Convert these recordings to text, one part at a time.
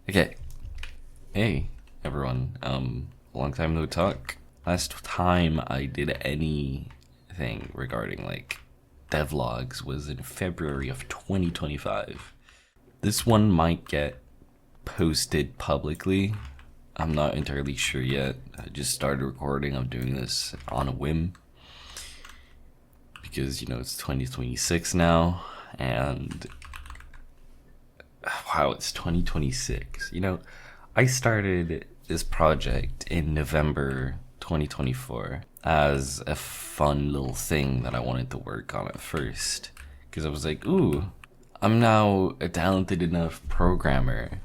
Okay. Hey, everyone. Long time no talk. Last time I did anything regarding like devlogs was in February of 2025. This one might get posted publicly. I'm not entirely sure yet. I just started recording. I'm doing this on a whim because it's 2026 now, and wow, it's 2026. I started this project in November 2024 as a fun little thing that I wanted to work on at first. Because I was like, ooh, I'm now a talented enough programmer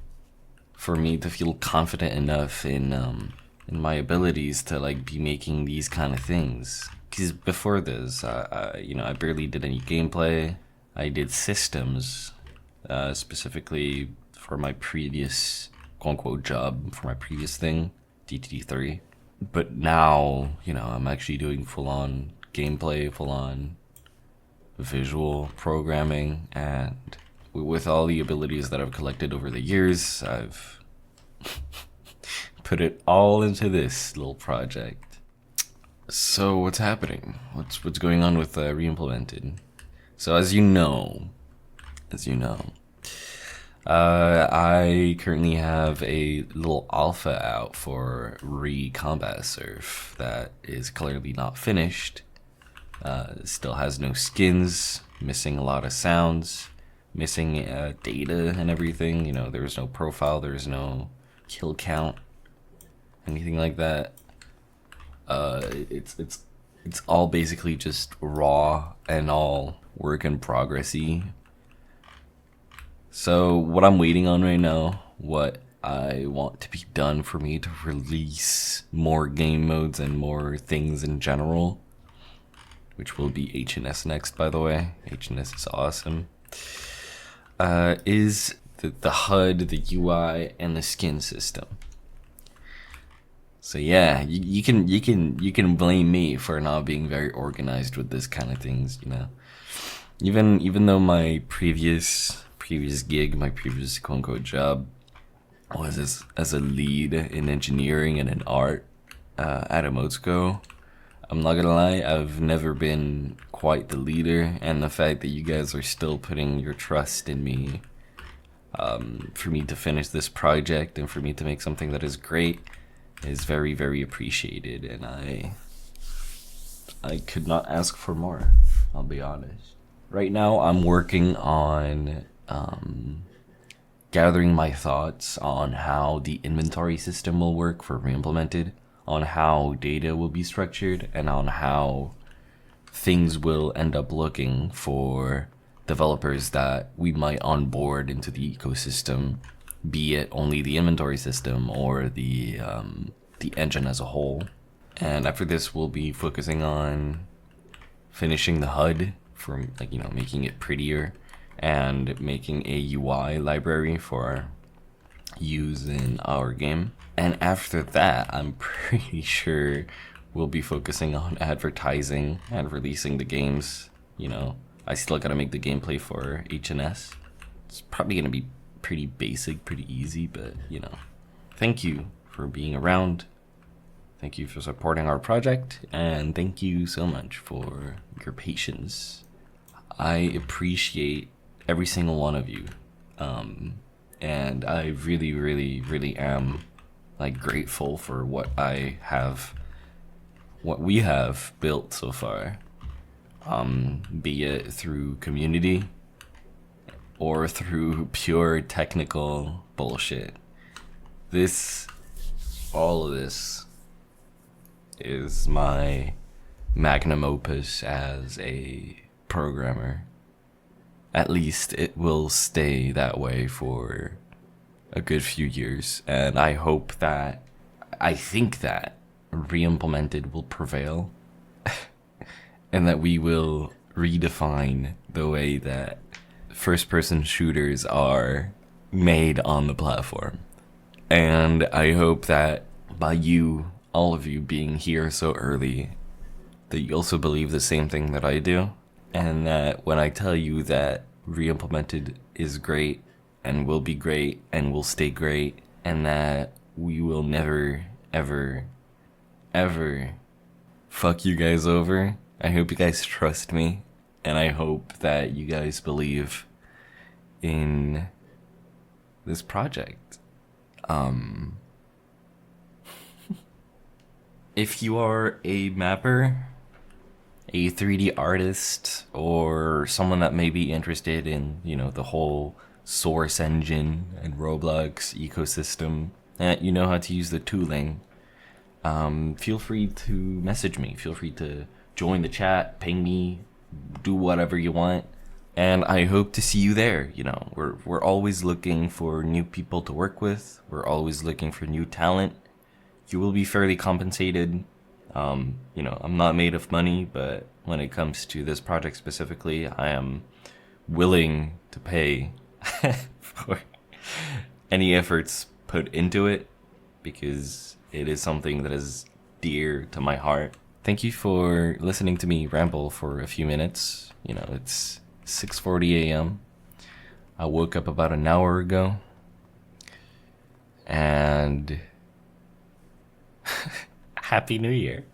for me to feel confident enough in my abilities to like be making these kind of things. Because before this, I barely did any gameplay. I did systems, specifically for my previous quote-unquote job, for my previous thing, DTD3. But now, I'm actually doing full-on gameplay, full-on visual programming, and with all the abilities that I've collected over the years, I've put it all into this little project. So what's happening? What's going on with Reimplemented? So as you know, I currently have a little alpha out for Combat Surf that is clearly not finished. Still has no skins, missing a lot of sounds, missing data and everything. There's no profile, there's no kill count, anything like that. It's all basically just raw and all work in progressy. So what I'm waiting on right now, what I want to be done for me to release more game modes and more things in general, which will be HNS next, by the way. HNS is awesome. Is the HUD, the UI, and the skin system. So yeah, you can blame me for not being very organized with this kind of things, Even though my previous gig, my previous quote-unquote job was as a lead in engineering and in art at Emotesco, I'm not gonna lie, I've never been quite the leader, and the fact that you guys are still putting your trust in me for me to finish this project and for me to make something that is great is very, very appreciated, and I could not ask for more, I'll be honest. Right now I'm working on gathering my thoughts on how the inventory system will work for Reimplemented, on how data will be structured, and on how things will end up looking for developers that we might onboard into the ecosystem, be it only the inventory system or the engine as a whole. And after this, we'll be focusing on finishing the HUD, for making it prettier, and making a UI library for use in our game. And after that, I'm pretty sure we'll be focusing on advertising and releasing the games. I still gotta make the gameplay for HNS. It's probably gonna be pretty basic, pretty easy, but thank you for being around. Thank you for supporting our project, and thank you so much for your patience. I appreciate every single one of you, and I really, really, really am grateful for what we have built so far, be it through community or through pure technical bullshit. All of this is my magnum opus as a programmer. At least it will stay that way for a good few years, and I think that Reimplemented will prevail and that we will redefine the way that first-person shooters are made on the platform. And I hope that by all of you being here so early, that you also believe the same thing that I do, and that when I tell you that Reimplemented is great, and will be great and will stay great, and that we will never, ever, ever fuck you guys over. I hope you guys trust me, and I hope that you guys believe in this project. If you are a mapper, a 3D artist, or someone that may be interested in, the whole Source engine and Roblox ecosystem, and you know how to use the tooling, feel free to message me. Feel free to join the chat, ping me, do whatever you want. And I hope to see you there. We're always looking for new people to work with. We're always looking for new talent. You will be fairly compensated. I'm not made of money, but when it comes to this project specifically, I am willing to pay for any efforts put into it, because it is something that is dear to my heart. Thank you for listening to me ramble for a few minutes. It's 6:40 a.m. I woke up about an hour ago, and Happy New Year.